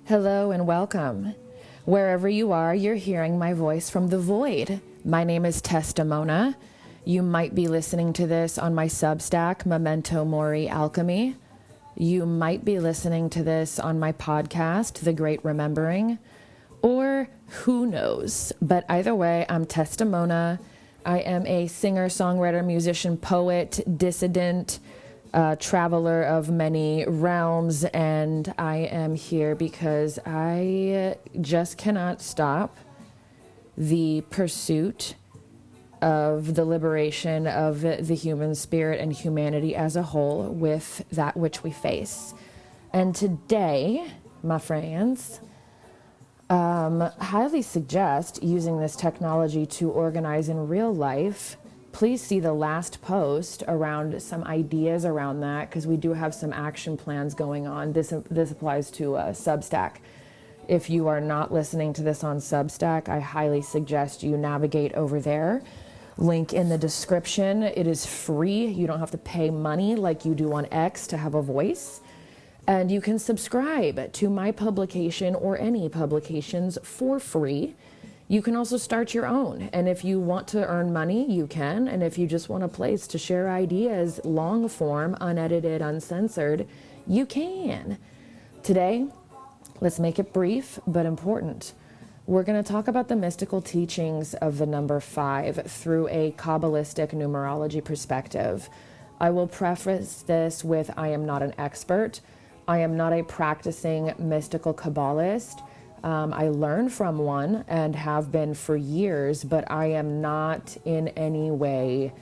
Hello and welcome. Wherever you are, you're hearing my voice from the void. My name is Tesstamona. You might be listening to this on my Substack, Memento Mori Alchemy. You might be listening to this on my podcast, The Great Remembering, or who knows. But either way, I'm Tesstamona. I am a singer, songwriter, musician, poet, dissident, traveler of many realms, and I am here because I just cannot stop the pursuit of the liberation of the human spirit and humanity as a whole with that which we face. And today, my friends, highly suggest using this technology to organize in real life. Please see the last post around some ideas around that, because we do have some action plans going on. This applies to Substack. If you are not listening to this on Substack, I highly suggest you navigate over there. Link in the description. It is free. You don't have to pay money like you do on X to have a voice. And you can subscribe to my publication or any publications for free. You can also start your own. And if you want to earn money, you can. And if you just want a place to share ideas, long form, unedited, uncensored, you can. Today, let's make it brief but important. We're going to talk about the mystical teachings of the number 5 through a Kabbalistic numerology perspective. I will preface this with I am not an expert. I am not a practicing mystical Kabbalist. I learned from one and have been for years, but I am not in any way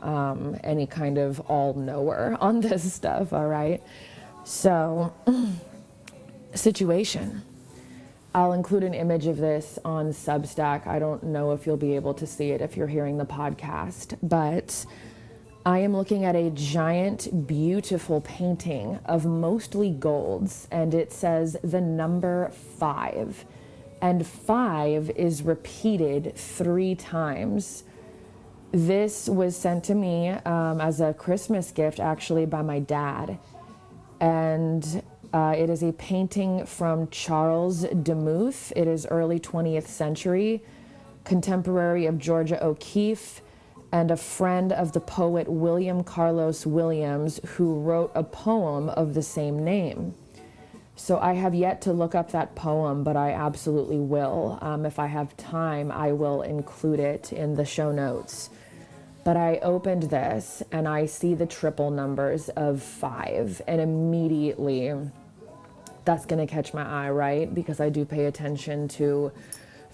any kind of all-knower on this stuff, all right? So, situation. I'll include an image of this on Substack. I don't know if you'll be able to see it if you're hearing the podcast, but I am looking at a giant, beautiful painting of mostly golds, and it says the number 5. And 5 is repeated 3 times. This was sent to me as a Christmas gift, actually, by my dad. And it is a painting from Charles Demuth. It is early 20th century, contemporary of Georgia O'Keeffe, and a friend of the poet William Carlos Williams, who wrote a poem of the same name. So I have yet to look up that poem, but I absolutely will. If I have time, I will include it in the show notes. But I opened this and I see the triple numbers of 5, and immediately that's going to catch my eye, right? Because I do pay attention to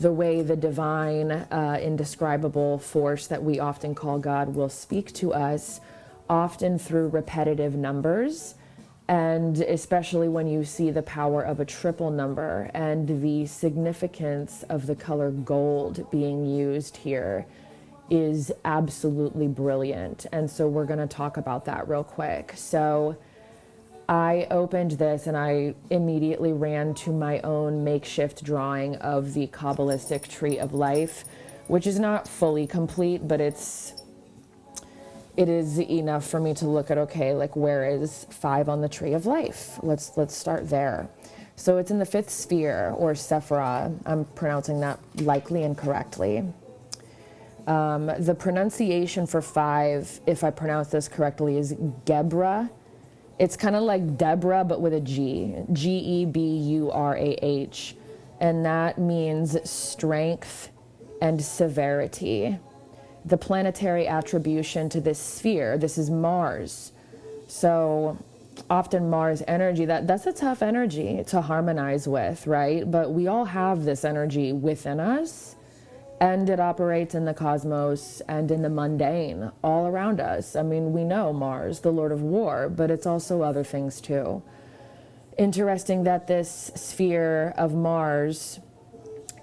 the way the divine, indescribable force that we often call God will speak to us, often through repetitive numbers, and especially when you see the power of a triple number and the significance of the color gold being used here is absolutely brilliant. And so we're going to talk about that real quick. So I opened this and I immediately ran to my own makeshift drawing of the Kabbalistic Tree of Life, which is not fully complete, but it is enough for me to look at, okay, like where is 5 on the Tree of Life? Let's start there. So it's in the 5th sphere, or Sephira. I'm pronouncing that likely incorrectly. The pronunciation for 5, if I pronounce this correctly, is Gebra. It's kind of like Deborah, but with a G. Geburah. And that means strength and severity. The planetary attribution to this sphere, this is Mars. So often Mars energy, that's a tough energy to harmonize with, right? But we all have this energy within us. And it operates in the cosmos and in the mundane all around us. I mean, we know Mars, the Lord of War, but it's also other things too. Interesting that this sphere of Mars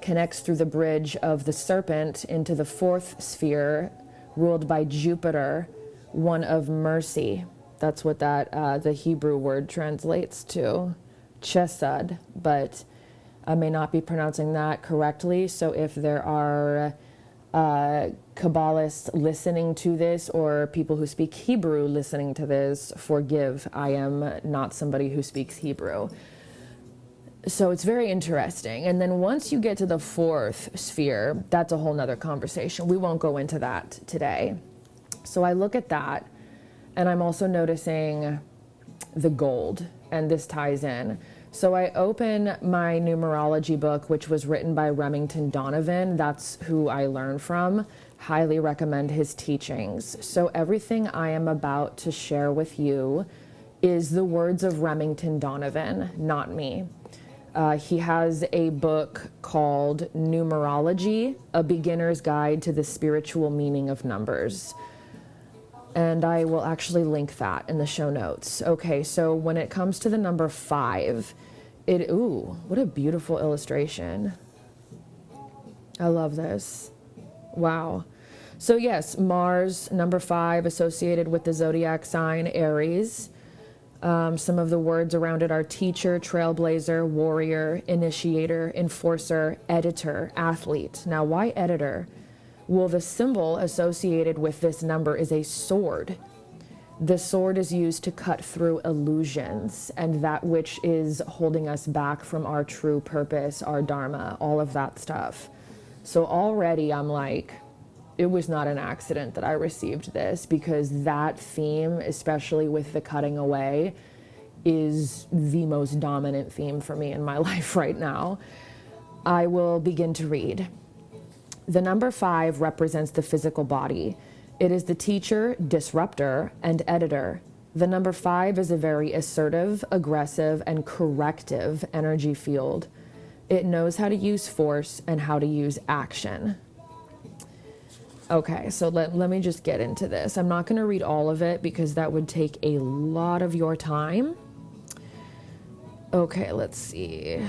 connects through the bridge of the serpent into the 4th sphere, ruled by Jupiter, one of mercy. That's what that the Hebrew word translates to, chesed, but I may not be pronouncing that correctly, so if there are Kabbalists listening to this or people who speak Hebrew listening to this, forgive. I am not somebody who speaks Hebrew. So it's very interesting. And then once you get to the fourth sphere, that's a whole nother conversation. We won't go into that today. So I look at that, and I'm also noticing the gold, and this ties in. So I open my numerology book, which was written by Remington Donovan. That's who I learned from. Highly recommend his teachings. So everything I am about to share with you is the words of Remington Donovan, not me. He has a book called Numerology, A Beginner's Guide to the Spiritual Meaning of Numbers. And I will actually link that in the show notes. Okay, so when it comes to the number 5, ooh, what a beautiful illustration. I love this. Wow. So yes, Mars, number 5, associated with the zodiac sign Aries. Some of the words around it are teacher, trailblazer, warrior, initiator, enforcer, editor, athlete. Now, why editor? Well, the symbol associated with this number is a sword. The sword is used to cut through illusions and that which is holding us back from our true purpose, our dharma, all of that stuff. So already I'm like, it was not an accident that I received this, because that theme, especially with the cutting away, is the most dominant theme for me in my life right now. I will begin to read. The number 5 represents the physical body. It is the teacher, disruptor, and editor. The number 5 is a very assertive, aggressive, and corrective energy field. It knows how to use force and how to use action. Okay, so let me just get into this. I'm not going to read all of it because that would take a lot of your time. Okay, let's see.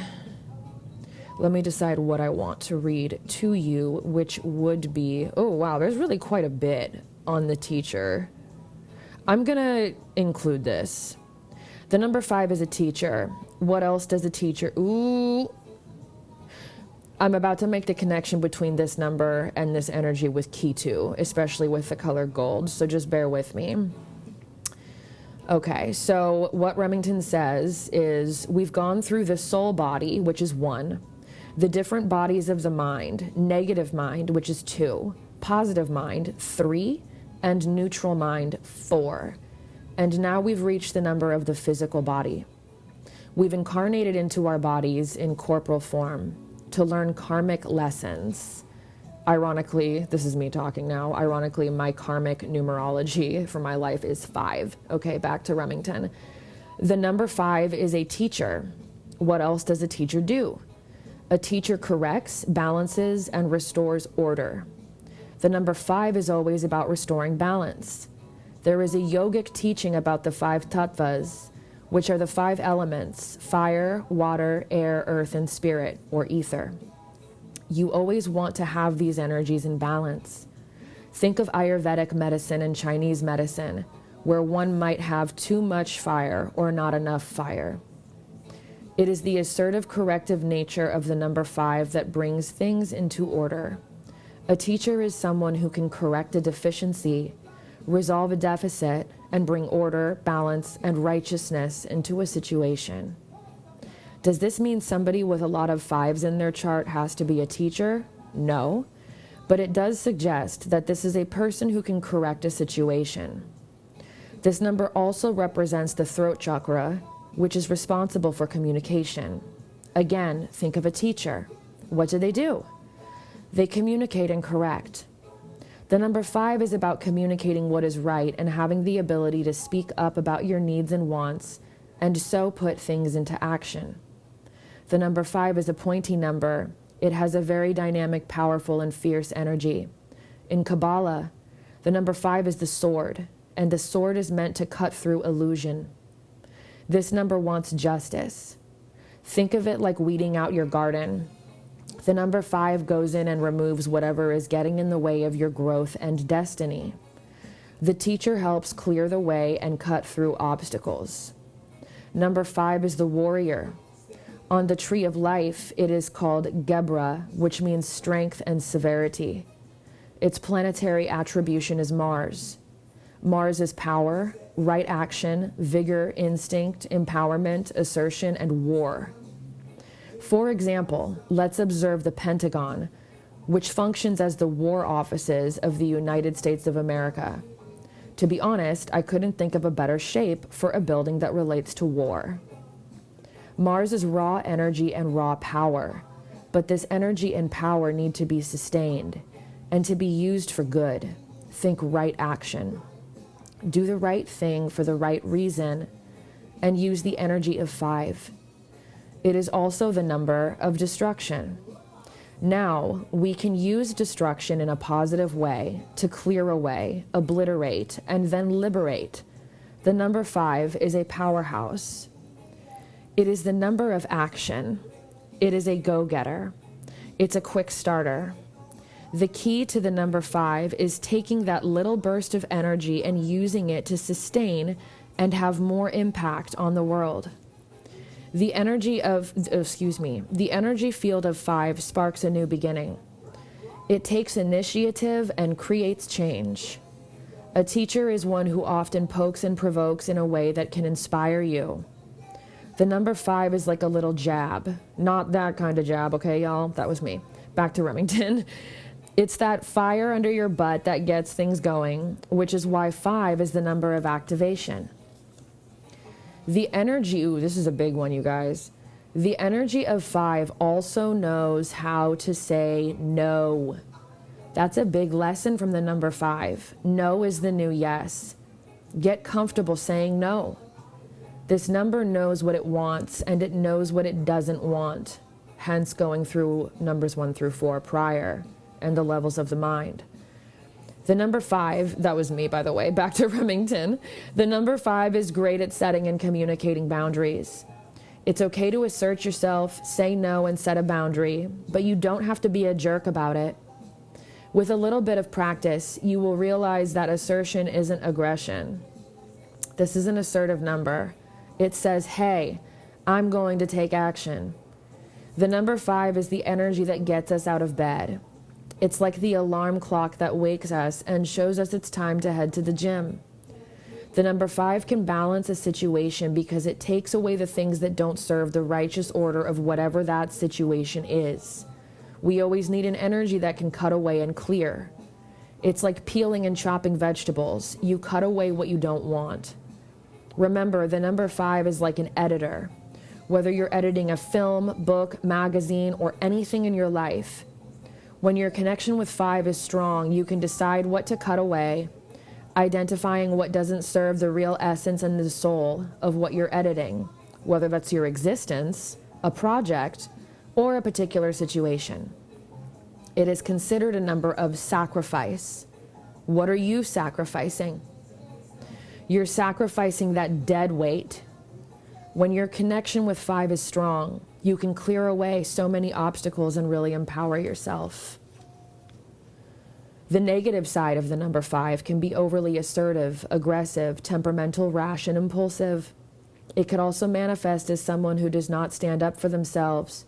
Let me decide what I want to read to you, which would be, oh wow, there's really quite a bit on the teacher. I'm going to include this. The number 5 is a teacher. What else does a teacher? Ooh. I'm about to make the connection between this number and this energy with Ketu, especially with the color gold, so just bear with me. Okay, so what Remington says is we've gone through the soul body, which is 1, the different bodies of the mind, negative mind, which is 2, positive mind, 3, and neutral mind, 4. And now we've reached the number of the physical body. We've incarnated into our bodies in corporal form to learn karmic lessons. Ironically, this is me talking now, ironically, my karmic numerology for my life is 5. Okay, back to Remington. The number 5 is a teacher. What else does a teacher do? A teacher corrects, balances, and restores order. The number 5 is always about restoring balance. There is a yogic teaching about the 5 tattvas, which are the 5 elements: fire, water, air, earth, and spirit, or ether. You always want to have these energies in balance. Think of Ayurvedic medicine and Chinese medicine, where one might have too much fire or not enough fire. It is the assertive, corrective nature of the number 5 that brings things into order. A teacher is someone who can correct a deficiency, resolve a deficit, and bring order, balance, and righteousness into a situation. Does this mean somebody with a lot of 5s in their chart has to be a teacher? No, but it does suggest that this is a person who can correct a situation. This number also represents the throat chakra, which is responsible for communication. Again, think of a teacher. What do? They communicate and correct. The number 5 is about communicating what is right and having the ability to speak up about your needs and wants, and so put things into action. The number 5 is a pointy number. It has a very dynamic, powerful, and fierce energy. In Kabbalah, the number 5 is the sword, and the sword is meant to cut through illusion. This number wants justice. Think of it like weeding out your garden. The number 5 goes in and removes whatever is getting in the way of your growth and destiny. The teacher helps clear the way and cut through obstacles. Number 5 is the warrior. On the tree of life, it is called Gebra, which means strength and severity. Its planetary attribution is Mars. Mars is power, right action, vigor, instinct, empowerment, assertion, and war. For example, let's observe the Pentagon, which functions as the war offices of the United States of America. To be honest, I couldn't think of a better shape for a building that relates to war. Mars is raw energy and raw power, but this energy and power need to be sustained and to be used for good. Think right action. Do the right thing for the right reason and use the energy of 5. It is also the number of destruction. Now, we can use destruction in a positive way to clear away, obliterate, and then liberate. The number 5 is a powerhouse. It is the number of action. It is a go-getter. It's a quick starter. The key to the number 5 is taking that little burst of energy and using it to sustain and have more impact on the world. The energy field of 5 sparks a new beginning. It takes initiative and creates change. A teacher is one who often pokes and provokes in a way that can inspire you. The number 5 is like a little jab. Not that kind of jab, okay, y'all? That was me. Back to Remington. It's that fire under your butt that gets things going, which is why 5 is the number of activation. The energy, this is a big one, you guys. The energy of 5 also knows how to say no. That's a big lesson from the number 5. No is the new yes. Get comfortable saying no. This number knows what it wants and it knows what it doesn't want, hence going through numbers 1 through 4 prior and the levels of the mind. The number 5, that was me, by the way, back to Remington. The number 5 is great at setting and communicating boundaries. It's okay to assert yourself, say no, and set a boundary, but you don't have to be a jerk about it. With a little bit of practice, you will realize that assertion isn't aggression. This is an assertive number. It says, hey, I'm going to take action. The number 5 is the energy that gets us out of bed. It's like the alarm clock that wakes us and shows us it's time to head to the gym. The number 5 can balance a situation because it takes away the things that don't serve the righteous order of whatever that situation is. We always need an energy that can cut away and clear. It's like peeling and chopping vegetables. You cut away what you don't want. Remember, the number 5 is like an editor. Whether you're editing a film, book, magazine, or anything in your life, when your connection with 5 is strong, you can decide what to cut away, identifying what doesn't serve the real essence and the soul of what you're editing, whether that's your existence, a project, or a particular situation. It is considered a number of sacrifice. What are you sacrificing? You're sacrificing that dead weight. When your connection with 5 is strong, you can clear away so many obstacles and really empower yourself. The negative side of the number 5 can be overly assertive, aggressive, temperamental, rash, and impulsive. It could also manifest as someone who does not stand up for themselves,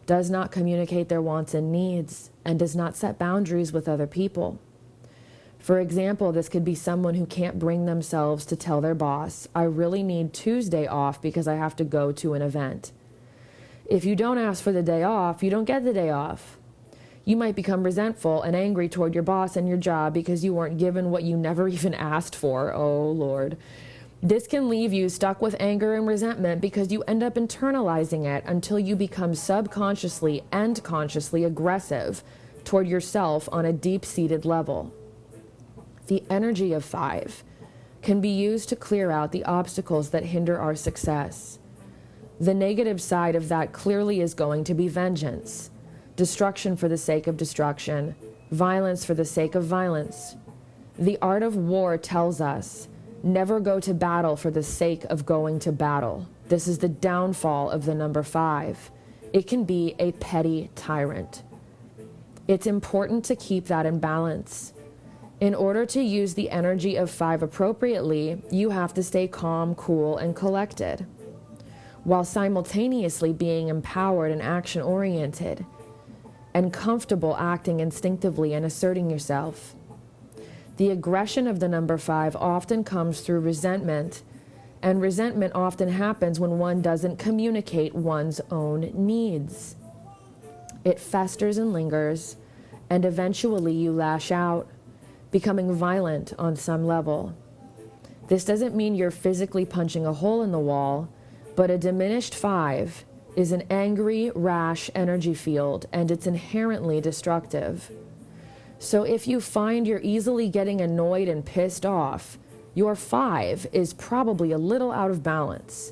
does not communicate their wants and needs, and does not set boundaries with other people. For example, this could be someone who can't bring themselves to tell their boss, I really need Tuesday off because I have to go to an event. If you don't ask for the day off, you don't get the day off. You might become resentful and angry toward your boss and your job because you weren't given what you never even asked for. Oh, Lord. This can leave you stuck with anger and resentment because you end up internalizing it until you become subconsciously and consciously aggressive toward yourself on a deep-seated level. The energy of 5 can be used to clear out the obstacles that hinder our success. The negative side of that clearly is going to be vengeance, destruction for the sake of destruction, violence for the sake of violence. The art of war tells us, never go to battle for the sake of going to battle. This is the downfall of the number 5. It can be a petty tyrant. It's important to keep that in balance. In order to use the energy of 5 appropriately, you have to stay calm, cool, and collected, while simultaneously being empowered and action-oriented, and comfortable acting instinctively and asserting yourself. The aggression of the number 5 often comes through resentment And resentment often happens when one doesn't communicate one's own needs. It festers and lingers, and eventually you lash out, becoming violent on some level. This doesn't mean you're physically punching a hole in the wall, but a diminished 5 is an angry, rash energy field, and it's inherently destructive. So if you find you're easily getting annoyed and pissed off, your 5 is probably a little out of balance.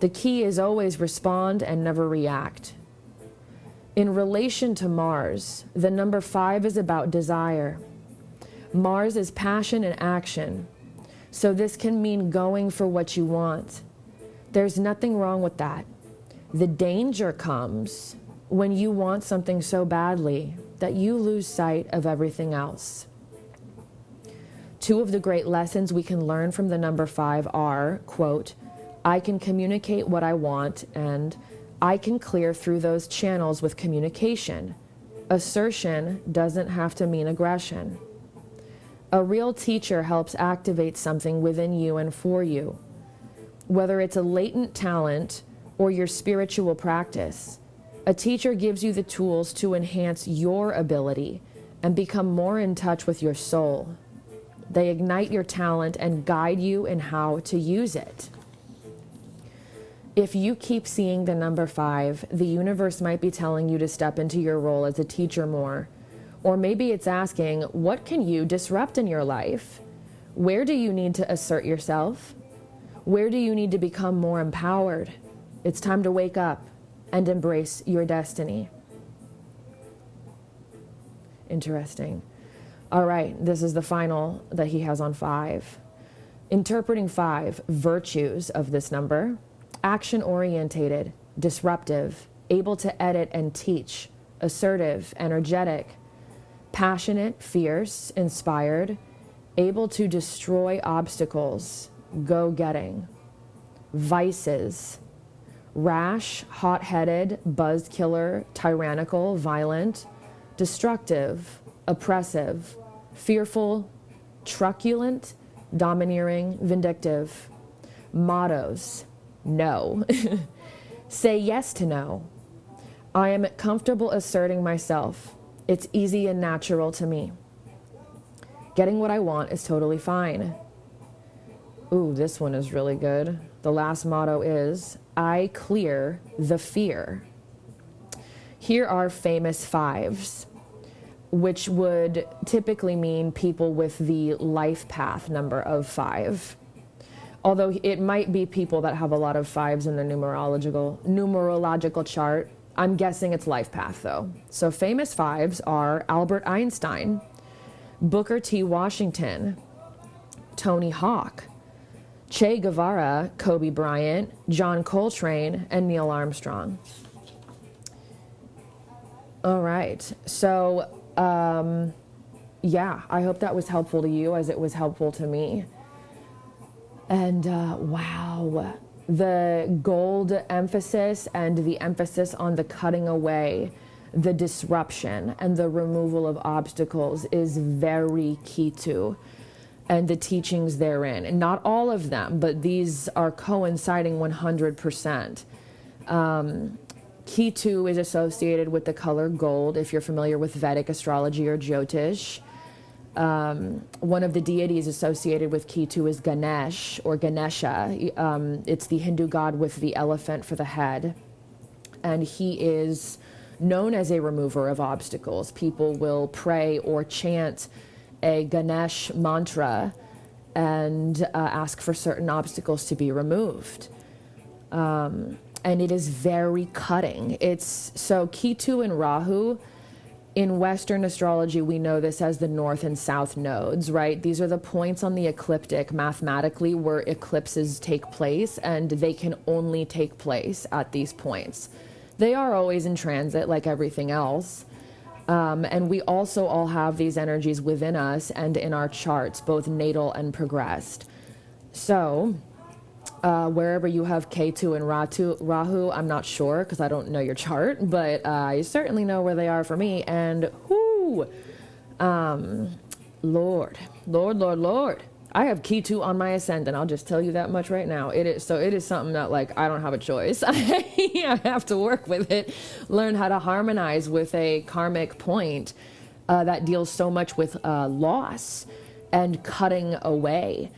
The key is always respond and never react. In relation to Mars, the number 5 is about desire. Mars is passion and action. So this can mean going for what you want. There's nothing wrong with that. The danger comes when you want something so badly that you lose sight of everything else. 2 of the great lessons we can learn from the number 5 are, quote, I can communicate what I want, and I can clear through those channels with communication. Assertion doesn't have to mean aggression. A real teacher helps activate something within you and for you. Whether it's a latent talent or your spiritual practice, a teacher gives you the tools to enhance your ability and become more in touch with your soul. They ignite your talent and guide you in how to use it. If you keep seeing the number 5, the universe might be telling you to step into your role as a teacher more. Or maybe it's asking, what can you disrupt in your life? Where do you need to assert yourself? Where do you need to become more empowered? It's time to wake up and embrace your destiny. Interesting. All right, this is the final that he has on 5. Interpreting 5, virtues of this number: action-orientated, disruptive, able to edit and teach, assertive, energetic, passionate, fierce, inspired, able to destroy obstacles, go-getting. Vices: rash, hot-headed, buzz-killer, tyrannical, violent, destructive, oppressive, fearful, truculent, domineering, vindictive. Mottos: no. Say yes to no. I am comfortable asserting myself. It's easy and natural to me. Getting what I want is totally fine. Ooh, this one is really good. The last motto is, I clear the fear. Here are famous 5s, which would typically mean people with the life path number of 5. Although it might be people that have a lot of 5s in their numerological chart. I'm guessing it's life path though. So famous 5s are Albert Einstein, Booker T. Washington, Tony Hawk, Che Guevara, Kobe Bryant, John Coltrane, and Neil Armstrong. All right, so yeah, I hope that was helpful to you as it was helpful to me. And wow, the gold emphasis and the emphasis on the cutting away, the disruption, and the removal of obstacles is very Ketu, and the teachings therein. And not all of them, but these are coinciding 100%. Ketu is associated with the color gold, if you're familiar with Vedic astrology or Jyotish. One of the deities associated with Ketu is Ganesh or Ganesha. It's the Hindu god with the elephant for the head. And he is known as a remover of obstacles. People will pray or chant a Ganesh mantra and ask for certain obstacles to be removed. And it is very cutting. So Ketu and Rahu, in Western astrology, we know this as the north and south nodes, right? These are the points on the ecliptic mathematically where eclipses take place, and they can only take place at these points. They are always in transit like everything else. And we also all have these energies within us and in our charts, both natal and progressed. So wherever you have Ketu and Rahu, I'm not sure because I don't know your chart, but I certainly know where they are for me. And Lord, I have Ketu on my ascendant. I'll just tell you that much right now. It is something that, like, I don't have a choice. I have to work with it, learn how to harmonize with a karmic point that deals so much with loss and cutting away.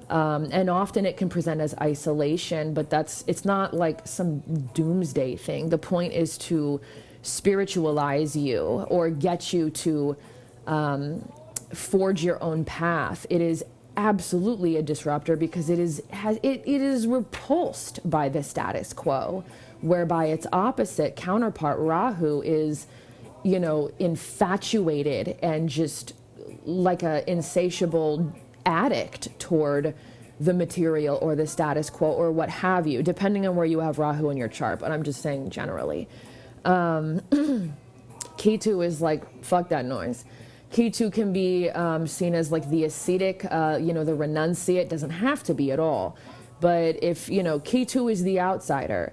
And often it can present as isolation, but it's not like some doomsday thing. The point is to spiritualize you or get you to forge your own path. It is absolutely a disruptor because it is repulsed by the status quo, whereby its opposite counterpart, Rahu, is, infatuated and just like a insatiable addict toward the material or the status quo or what have you, depending on where you have Rahu in your chart. But I'm just saying generally. Ketu is like, fuck that noise. Ketu can be seen as like the ascetic, the renunciate. Doesn't have to be at all. But if, Ketu is the outsider,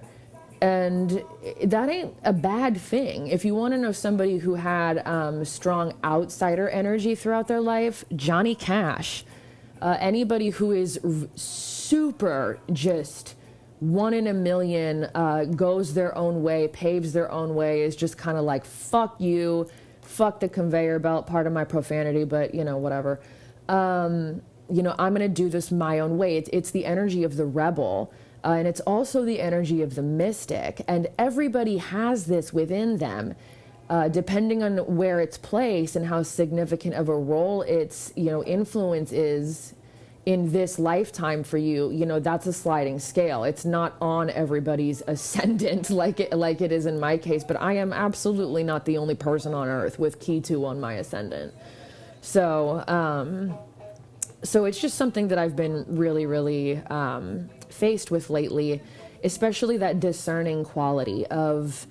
and that ain't a bad thing. If you want to know somebody who had strong outsider energy throughout their life, Johnny Cash. Anybody who is super just one in a million, goes their own way, paves their own way, is just kind of like, fuck you, fuck the conveyor belt, part of my profanity, but whatever. I'm going to do this my own way. It's the energy of the rebel. And it's also the energy of the mystic. And everybody has this within them, depending on where it's placed and how significant of a role its, influence is in this lifetime for you. That's a sliding scale. It's not on everybody's ascendant like it is in my case. But I am absolutely not the only person on earth with Ketu on my ascendant. So it's just something that I've been really, really faced with lately, especially that discerning quality of,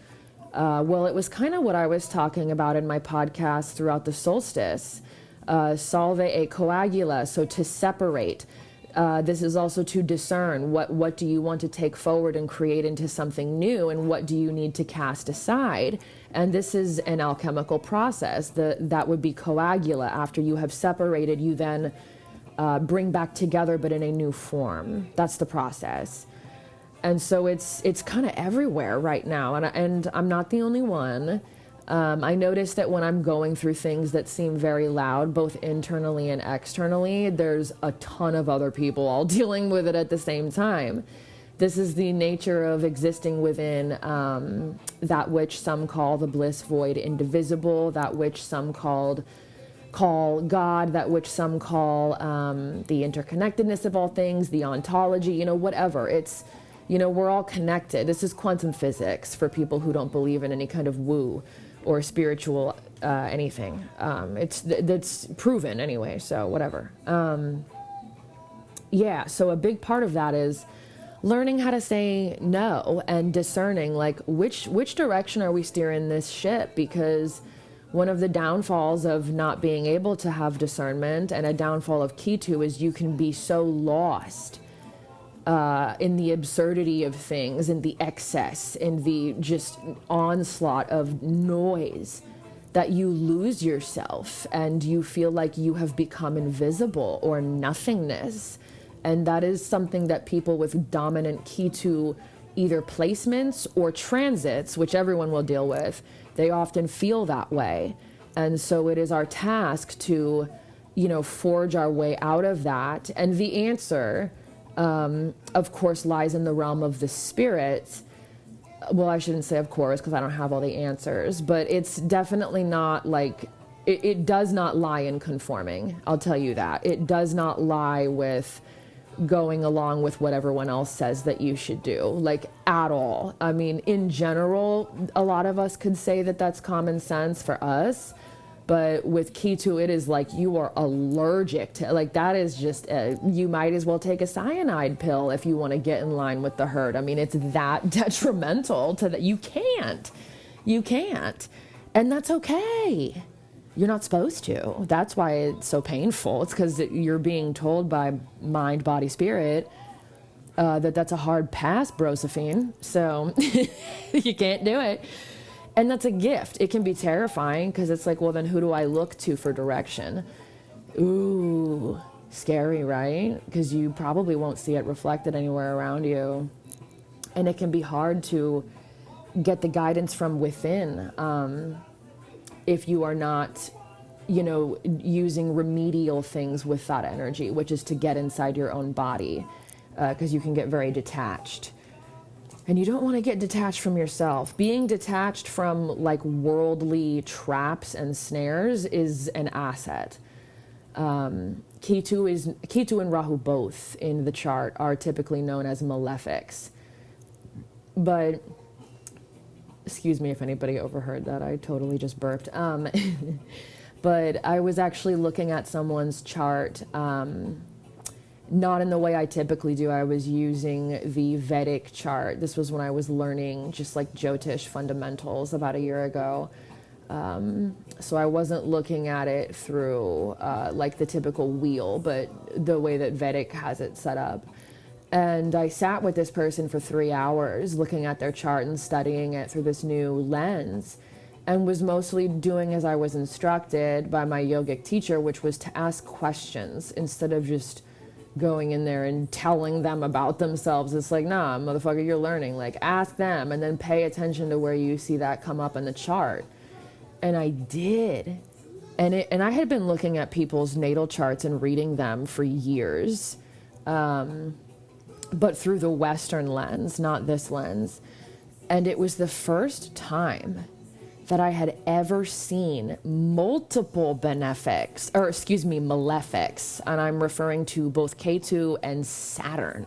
it was kind of what I was talking about in my podcast throughout the solstice, salve e coagula, so to separate. This is also to discern what do you want to take forward and create into something new, and what do you need to cast aside. And this is an alchemical process. That would be coagula. After you have separated, you then bring back together, but in a new form. That's the process. And so it's kind of everywhere right now. And I'm not the only one. I notice that when I'm going through things that seem very loud, both internally and externally, there's a ton of other people all dealing with it at the same time. This is the nature of existing within that which some call the bliss void indivisible, that which some call God, that which some call the interconnectedness of all things, the ontology, whatever. It's, we're all connected. This is quantum physics for people who don't believe in any kind of woo or spiritual anything. That's proven anyway, so whatever. So a big part of that is learning how to say no and discerning, like, which direction are we steering this ship? Because one of the downfalls of not being able to have discernment, and a downfall of Ketu, is you can be so lost in the absurdity of things, in the excess, in the just onslaught of noise, that you lose yourself and you feel like you have become invisible or nothingness. And that is something that people with dominant Ketu, either placements or transits, which everyone will deal with, they often feel that way. And so it is our task to, forge our way out of that. And the answer, of course, lies in the realm of the spirit. Well, I shouldn't say of course, because I don't have all the answers, but it's definitely not like, it does not lie in conforming. I'll tell you that. It does not lie with going along with what everyone else says that you should do, like, at all. I mean, in general, a lot of us could say that that's common sense for us, but with Ketu, it is like you are allergic to, like, that is just, you might as well take a cyanide pill if you want to get in line with the herd. I mean, it's that detrimental to that. You can't, and that's okay. You're not supposed to. That's why it's so painful. It's because you're being told by mind, body, spirit that's a hard pass, Brosephine. So you can't do it. And that's a gift. It can be terrifying because it's like, well, then who do I look to for direction? Ooh, Scary, right? Because you probably won't see it reflected anywhere around you. And it can be hard to get the guidance from within if you are not, using remedial things with that energy, which is to get inside your own body, because you can get very detached. And you don't want to get detached from yourself. Being detached from like worldly traps and snares is an asset. Ketu and Rahu both in the chart are typically known as malefics. But, excuse me if anybody overheard that, I totally just burped. But I was actually looking at someone's chart, not in the way I typically do. I was using the Vedic chart. This was when I was learning just like Jyotish fundamentals about a year ago. So I wasn't looking at it through like the typical wheel, but the way that Vedic has it set up. And I sat with this person for 3 hours looking at their chart and studying it through this new lens, and was mostly doing as I was instructed by my yogic teacher, which was to ask questions instead of just going in there and telling them about themselves. It's like, nah, motherfucker, you're learning. Like, ask them and then pay attention to where you see that come up in the chart. And I did. And I had been looking at people's natal charts and reading them for years, but through the Western lens, not this lens. And it was the first time that I had ever seen multiple malefics, and I'm referring to both Ketu and Saturn.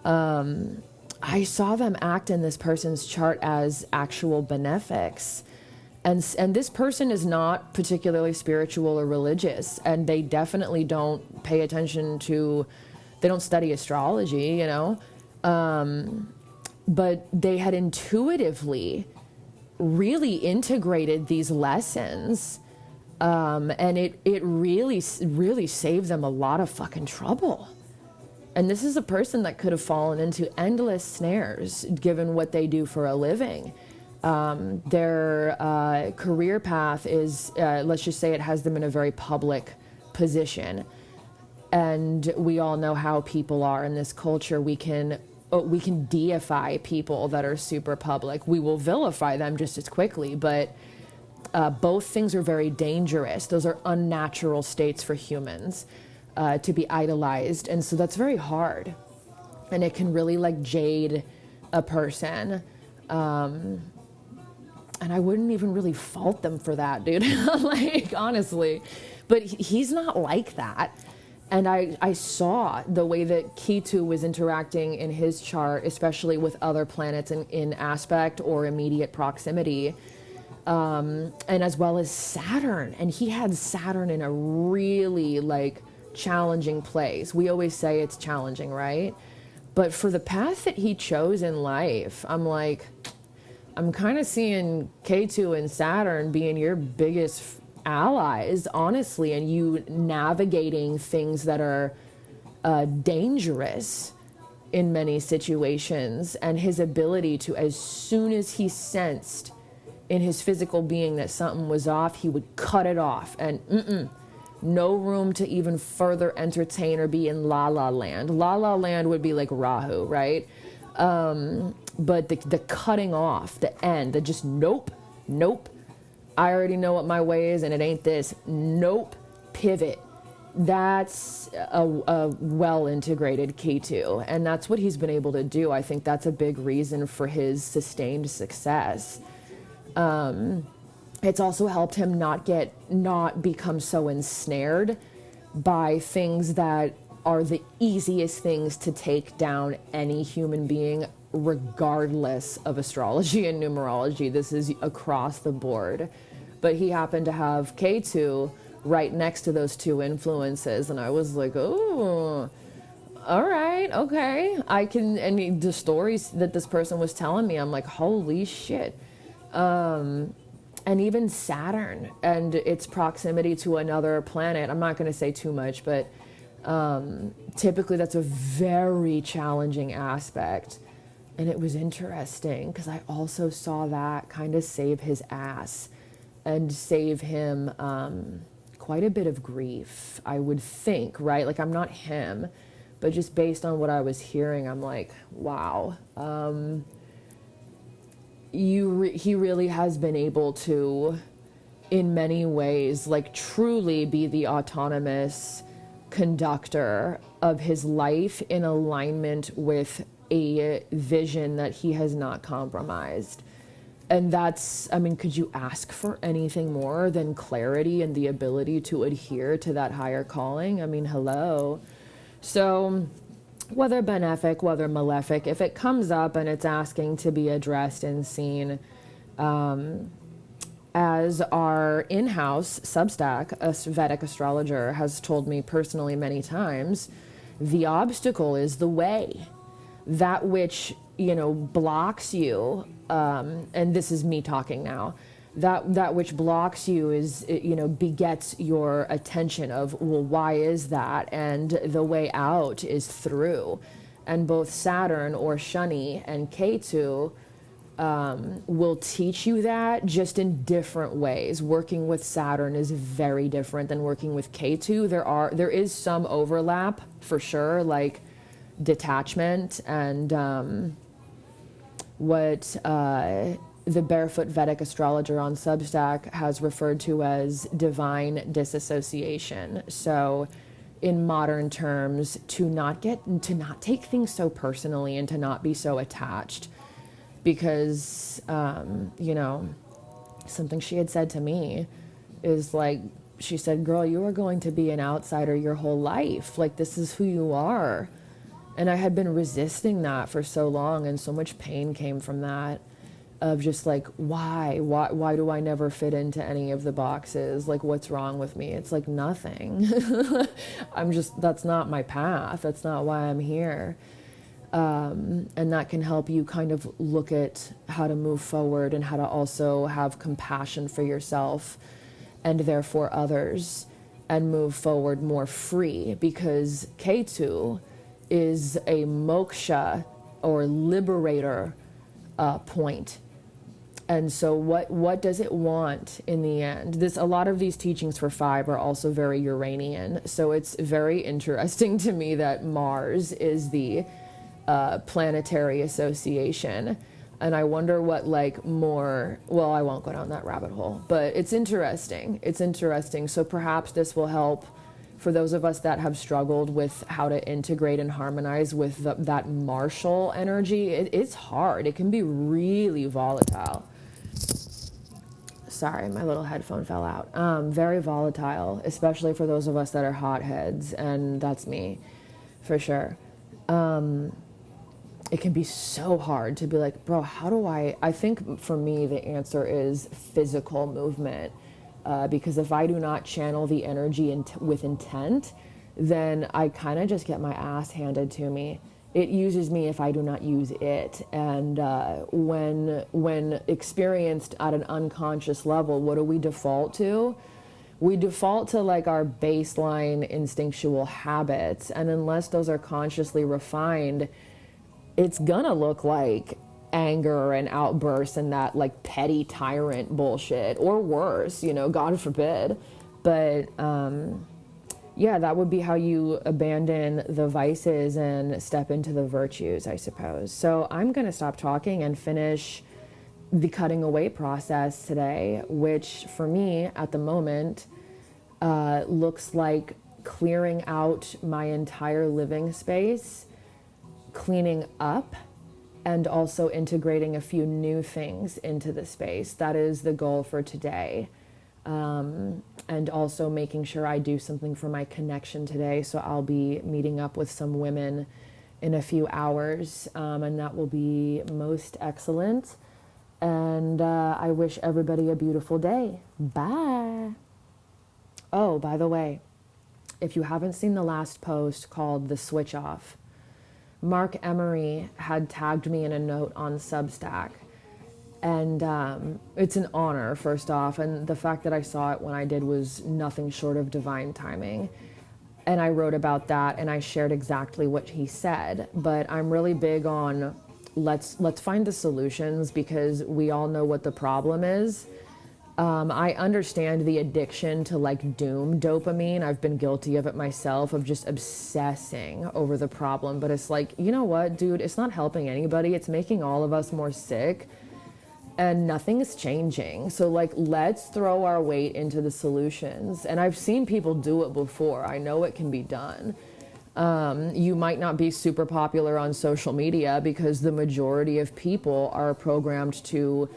I saw them act in this person's chart as actual benefics. And this person is not particularly spiritual or religious, and they definitely don't pay attention to, they don't study astrology, but they had intuitively really integrated these lessons, and it really saved them a lot of fucking trouble. And this is a person that could have fallen into endless snares given what they do for a living. Their career path is, let's just say it has them in a very public position. And we all know how people are in this culture. We can deify people that are super public. We will vilify them just as quickly, but both things are very dangerous. Those are unnatural states for humans to be idolized. And so that's very hard. And it can really like jade a person. And I wouldn't even really fault them for that, dude. Like, honestly. But he's not like that. And I saw the way that Ketu was interacting in his chart, especially with other planets in aspect or immediate proximity, and as well as Saturn. And he had Saturn in a really like challenging place. We always say it's challenging, right? But for the path that he chose in life, I'm kind of seeing Ketu and Saturn being your biggest allies, honestly, and you navigating things that are dangerous in many situations, and his ability to, as soon as he sensed in his physical being that something was off, he would cut it off, and no room to even further entertain or be in La La Land. La La Land would be like Rahu, right? But the cutting off, the end, the just nope. I already know what my way is, and it ain't this. Nope. Pivot. That's a well-integrated Ketu, and that's what he's been able to do. I think that's a big reason for his sustained success. It's also helped him not become so ensnared by things that are the easiest things to take down any human being, regardless of astrology and numerology. This is across the board. But he happened to have Ketu right next to those two influences, and I was like, oh, all right, okay. And the stories that this person was telling me, I'm like, holy shit. And even Saturn and its proximity to another planet, I'm not going to say too much, but typically that's a very challenging aspect. And it was interesting because I also saw that kind of save his ass and save him quite a bit of grief, I would think, right? Like, I'm not him, but just based on what I was hearing, I'm like, wow. He really has been able to, in many ways, like, truly be the autonomous conductor of his life in alignment with a vision that he has not compromised. And that's, I mean, could you ask for anything more than clarity and the ability to adhere to that higher calling? I mean, hello. So whether benefic, whether malefic, if it comes up and it's asking to be addressed and seen, as our in-house Substack, a Vedic astrologer, has told me personally many times, the obstacle is the way. That which, blocks you, and this is me talking now, that which blocks you is, begets your attention of, well, why is that? And the way out is through. And both Saturn or Shani and Ketu will teach you that, just in different ways. Working with Saturn is very different than working with Ketu. There is some overlap for sure, like detachment and what the Barefoot Vedic astrologer on Substack has referred to as divine disassociation. So in modern terms, to not take things so personally and to not be so attached. Because, something she had said to me is like, she said, girl, you are going to be an outsider your whole life. Like, this is who you are. And I had been resisting that for so long, and so much pain came from that, of just like, why do I never fit into any of the boxes? Like, what's wrong with me? It's like nothing. That's not my path. That's not why I'm here. And that can help you kind of look at how to move forward and how to also have compassion for yourself and therefore others, and move forward more free, because Ketu is a moksha or liberator point. And so what does it want in the end? A lot of these teachings for 5 are also very Uranian. So it's very interesting to me that Mars is the planetary association. And I wonder what I won't go down that rabbit hole, but it's interesting. So perhaps this will help for those of us that have struggled with how to integrate and harmonize with that martial energy. It's hard. It can be really volatile. Sorry, my little headphone fell out. Very volatile, especially for those of us that are hotheads, and that's me, for sure. It can be so hard to be like, bro, how do I think for me, the answer is physical movement. Because if I do not channel the energy with intent, then I kind of just get my ass handed to me. It uses me if I do not use it. And when experienced at an unconscious level, what do we default to? We default to like our baseline instinctual habits. And unless those are consciously refined, it's gonna look like anger and outbursts and that like petty tyrant bullshit, or worse, God forbid. But yeah, that would be how you abandon the vices and step into the virtues, I suppose. So I'm gonna stop talking and finish the cutting away process today, which for me at the moment looks like clearing out my entire living space, cleaning up, and also integrating a few new things into the space. That is the goal for today. And also making sure I do something for my connection today. So I'll be meeting up with some women in a few hours, and that will be most excellent. And I wish everybody a beautiful day. Bye. Oh, by the way, if you haven't seen the last post called The Switch Off, Mark Emery had tagged me in a note on Substack. And it's an honor, first off, and the fact that I saw it when I did was nothing short of divine timing. And I wrote about that, and I shared exactly what he said. But I'm really big on let's find the solutions, because we all know what the problem is. I understand the addiction to like doom dopamine. I've been guilty of it myself, of just obsessing over the problem. But it's like, you know what, dude, it's not helping anybody. It's making all of us more sick and nothing's changing. So like, let's throw our weight into the solutions. And I've seen people do it before. I know it can be done. You might not be super popular on social media because the majority of people are programmed to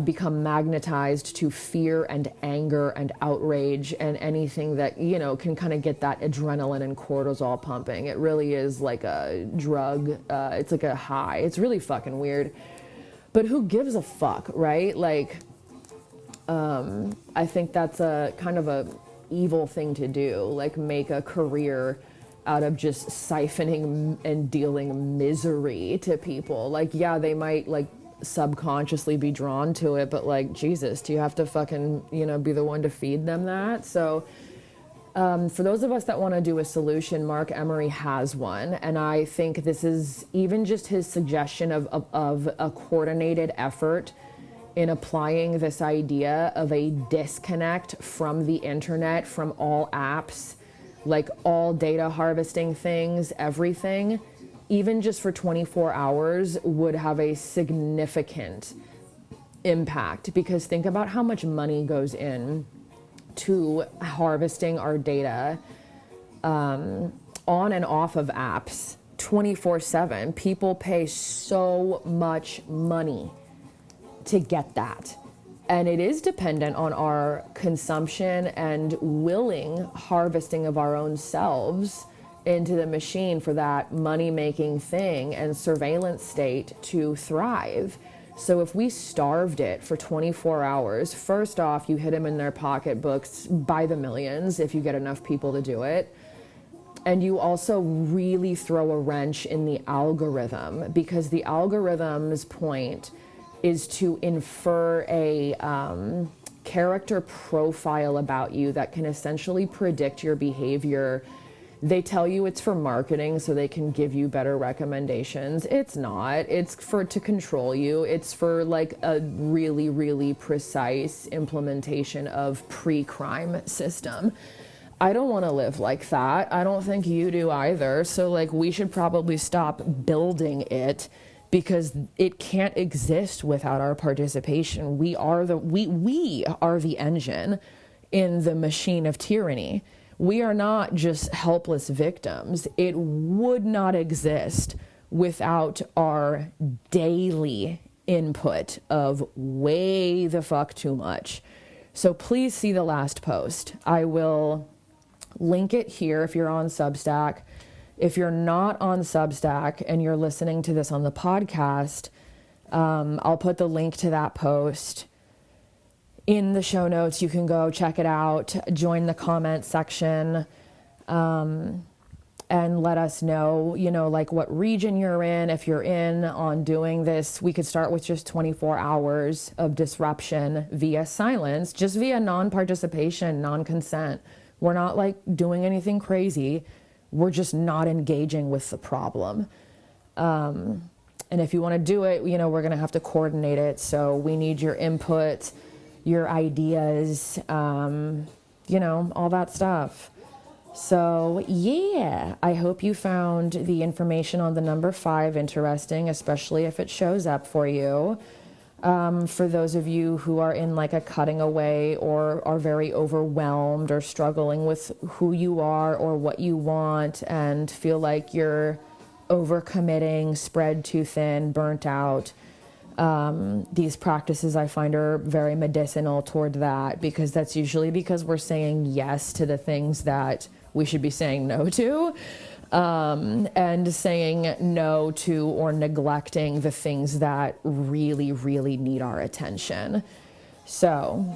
become magnetized to fear and anger and outrage and anything that, you know, can kind of get that adrenaline and cortisol pumping. It really is like a drug. It's like a high. It's really fucking weird. But who gives a fuck, right? Like, I think that's a kind of a evil thing to do, like make a career out of just siphoning and dealing misery to people. Like, yeah, they might like subconsciously be drawn to it, but like, Jesus, do you have to fucking, you know, be the one to feed them that? So for those of us that want to do a solution, Mark Emery has one. And I think this is even just his suggestion of a coordinated effort in applying this idea of a disconnect from the internet, from all apps, like all data harvesting things, everything, even just for 24 hours would have a significant impact. Because think about how much money goes in to harvesting our data on and off of apps 24/7. People pay so much money to get that. And it is dependent on our consumption and willing harvesting of our own selves into the machine for that money-making thing and surveillance state to thrive. So if we starved it for 24 hours, first off, you hit them in their pocketbooks by the millions if you get enough people to do it. And you also really throw a wrench in the algorithm, because the algorithm's point is to infer a character profile about you that can essentially predict your behavior. They tell you it's for marketing so they can give you better recommendations. It's not. It's to control you. It's for like a really, really precise implementation of pre-crime system. I don't want to live like that. I don't think you do either. So like, we should probably stop building it, because it can't exist without our participation. We are the engine in the machine of tyranny. We are not just helpless victims. It would not exist without our daily input of way the fuck too much. So please see the last post. I will link it here if you're on Substack. If you're not on Substack and you're listening to this on the podcast, I'll put the link to that post in the show notes. You can go check it out, join the comment section, and let us know, you know, like what region you're in. If you're in on doing this, we could start with just 24 hours of disruption via silence, just via non-participation, non-consent. We're not like doing anything crazy. We're just not engaging with the problem. And if you want to do it, you know, we're going to have to coordinate it. So we need your input, your ideas, you know, all that stuff. So yeah, I hope you found the information on the number 5 interesting, especially if it shows up for you. For those of you who are in like a cutting away or are very overwhelmed or struggling with who you are or what you want and feel like you're overcommitting, spread too thin, burnt out, these practices I find are very medicinal toward that, because that's usually because we're saying yes to the things that we should be saying no to. And saying no to or neglecting the things that really, really need our attention. So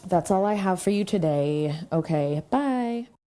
that's all I have for you today. Okay, bye.